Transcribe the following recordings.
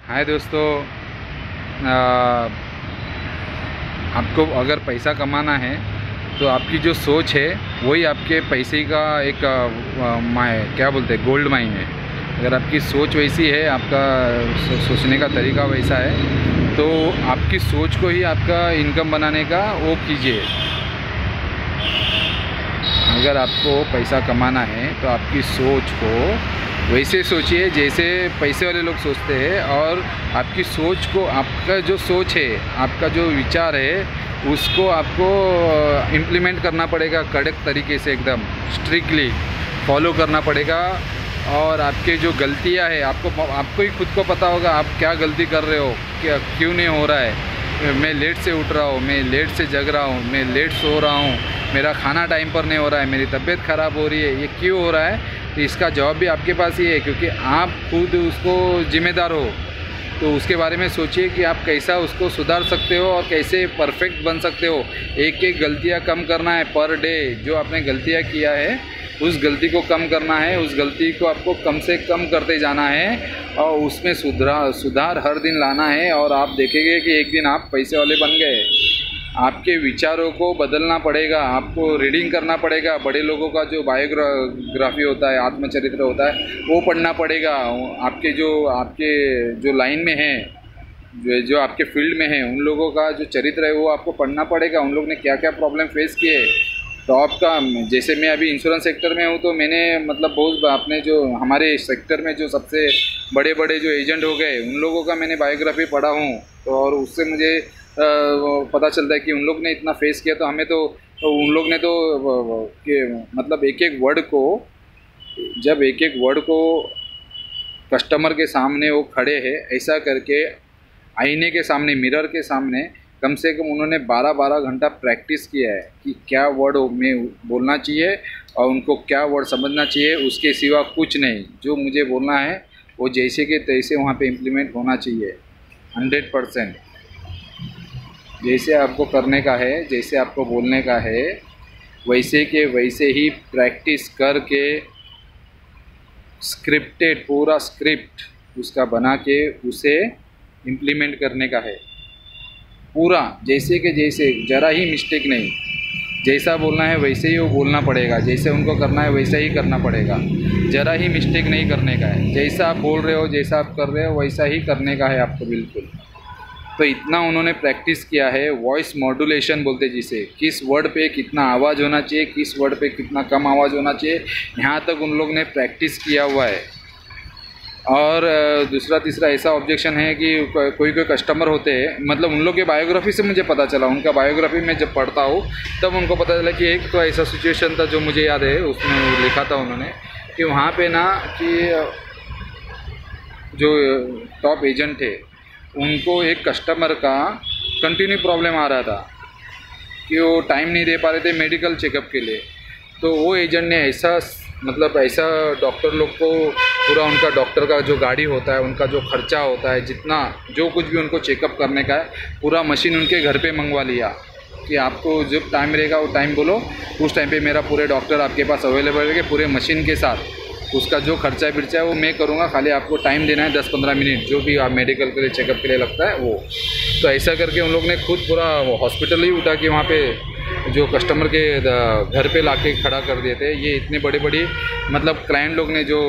हाय दोस्तों, आपको अगर पैसा कमाना है तो आपकी जो सोच है वही आपके पैसे का एक क्या बोलते हैं, गोल्ड माइन है। अगर आपकी सोच वैसी है, आपका सोचने का तरीका वैसा है, तो आपकी सोच को ही आपका इनकम बनाने का वो कीजिए। अगर आपको पैसा कमाना है तो आपकी सोच को वैसे सोचिए जैसे पैसे वाले लोग सोचते हैं, और आपकी सोच को, आपका जो सोच है, आपका जो विचार है, उसको आपको इम्प्लीमेंट करना पड़ेगा कड़क तरीके से, एकदम स्ट्रिक्टली फॉलो करना पड़ेगा। और आपके जो गलतियां है, आपको ही खुद को पता होगा आप क्या गलती कर रहे हो, क्या क्यों नहीं हो रहा है। मैं लेट से उठ रहा हूँ, मैं लेट से जग रहा हूँ, मैं लेट सो रहा हूँ, मेरा खाना टाइम पर नहीं हो रहा है, मेरी तबीयत ख़राब हो रही है, ये क्यों हो रहा है। तो इसका जवाब भी आपके पास ही है, क्योंकि आप खुद उसको जिम्मेदार हो। तो उसके बारे में सोचिए कि आप कैसा उसको सुधार सकते हो और कैसे परफेक्ट बन सकते हो। एक एक गलतियाँ कम करना है पर डे। जो आपने गलतियाँ किया है उस गलती को कम करना है, उस गलती को आपको कम से कम करते जाना है, और उसमें सुधार हर दिन लाना है। और आप देखेंगे कि एक दिन आप पैसे वाले बन गए। आपके विचारों को बदलना पड़ेगा, आपको रीडिंग करना पड़ेगा, बड़े लोगों का जो बायोग्राफी होता है, आत्मचरित्र होता है, वो पढ़ना पड़ेगा। आपके जो लाइन में है, जो आपके फील्ड में है, उन लोगों का जो चरित्र है वो आपको पढ़ना पड़ेगा। उन लोग ने क्या क्या प्रॉब्लम फेस किए। तो आपका, जैसे मैं अभी इंश्योरेंस सेक्टर में हूँ, तो मैंने मतलब बहुत अपने जो हमारे सेक्टर में जो सबसे बड़े बड़े जो एजेंट हो गए, उन लोगों का मैंने बायोग्राफी पढ़ा हूँ। तो और उससे मुझे पता चलता है कि उन लोग ने इतना फेस किया, तो हमें तो उन लोग ने तो मतलब एक एक वर्ड को कस्टमर के सामने वो खड़े हैं ऐसा करके, आईने के सामने, मिरर के सामने कम से कम उन्होंने 12-12 घंटा प्रैक्टिस किया है कि क्या वर्ड में बोलना चाहिए और उनको क्या वर्ड समझना चाहिए। उसके सिवा कुछ नहीं, जो मुझे बोलना है वो जैसे के तैसे वहाँ पे इम्प्लीमेंट होना चाहिए 100%। जैसे आपको करने का है, जैसे आपको बोलने का है, वैसे के वैसे ही प्रैक्टिस करके स्क्रिप्टेड पूरा स्क्रिप्ट उसका बना के उसे इम्प्लीमेंट करने का है पूरा, जैसे के जैसे, ज़रा ही मिस्टेक नहीं। जैसा बोलना है वैसे ही वो बोलना पड़ेगा, जैसे उनको करना है वैसा ही करना पड़ेगा, ज़रा ही मिस्टेक नहीं करने का है। जैसा आप बोल रहे हो, जैसा आप कर रहे हो, वैसा ही करने का है आपको, बिल्कुल। तो इतना उन्होंने प्रैक्टिस किया है। वॉइस मॉड्यूलेशन बोलते जिसे, किस वर्ड पे कितना आवाज़ होना चाहिए, किस वर्ड पे कितना कम आवाज़ होना चाहिए, यहाँ तक उन लोग ने प्रैक्टिस किया हुआ है। और दूसरा तीसरा ऐसा ऑब्जेक्शन है कि कोई कस्टमर होते हैं, मतलब उन लोग के बायोग्राफी से मुझे पता चला, उनका बायोग्राफी में जब पढ़ता हूँ तब उनको पता चला कि एक तो ऐसा सिचुएशन था जो मुझे याद है, उसमें लिखा था उन्होंने कि वहाँ पे ना कि जो टॉप एजेंट थे उनको एक कस्टमर का कंटिन्यू प्रॉब्लम आ रहा था कि वो टाइम नहीं दे पा रहे थे मेडिकल चेकअप के लिए। तो वो एजेंट ने ऐसा डॉक्टर लोग को पूरा, उनका डॉक्टर का जो गाड़ी होता है, उनका जो खर्चा होता है, जितना जो कुछ भी उनको चेकअप करने का है, पूरा मशीन उनके घर पे मंगवा लिया कि आपको जब टाइम रहेगा वो टाइम बोलो, उस टाइम पे मेरा पूरे डॉक्टर आपके पास अवेलेबल रहेंगे पूरे मशीन के साथ। उसका जो खर्चा बिर्चा है वो मैं करूँगा, खाली आपको टाइम देना है 10-15 मिनट, जो भी आप मेडिकल के लिए चेकअप के लिए लगता है वो। तो ऐसा करके उन लोग ने खुद पूरा हॉस्पिटल ही उठा के वहाँ पे जो कस्टमर के घर पे लाके खड़ा कर दिए थे। ये इतने बड़ी मतलब क्लाइंट लोग ने जो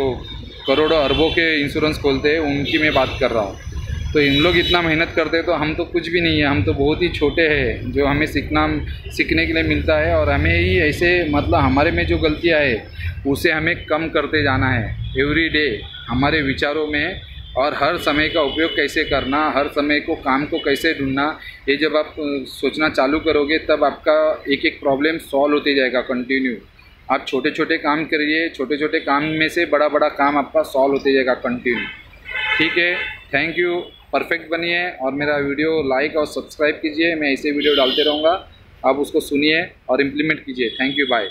करोड़ों अरबों के इंश्योरेंस खोलते हैं, उनकी मैं बात कर रहा हूँ। तो इन लोग इतना मेहनत करते हैं, तो हम तो कुछ भी नहीं है, हम तो बहुत ही छोटे हैं। जो हमें सीखने के लिए मिलता है, और हमें ही ऐसे, मतलब हमारे में जो गलतियाँ है उसे हमें कम करते जाना है एवरी डे, हमारे विचारों में। और हर समय का उपयोग कैसे करना, हर समय को काम को कैसे ढूंढना, ये जब आप सोचना चालू करोगे तब आपका एक एक प्रॉब्लम सॉल्व होते जाएगा कंटिन्यू। आप छोटे छोटे काम करिए, छोटे छोटे काम में से बड़ा बड़ा काम आपका सॉल्व होते जाएगा कंटिन्यू। ठीक है, थैंक यू। परफेक्ट बनिए और मेरा वीडियो लाइक और सब्सक्राइब कीजिए। मैं ऐसे वीडियो डालते रहूँगा, आप उसको सुनिए और इम्प्लीमेंट कीजिए। Thank you, bye.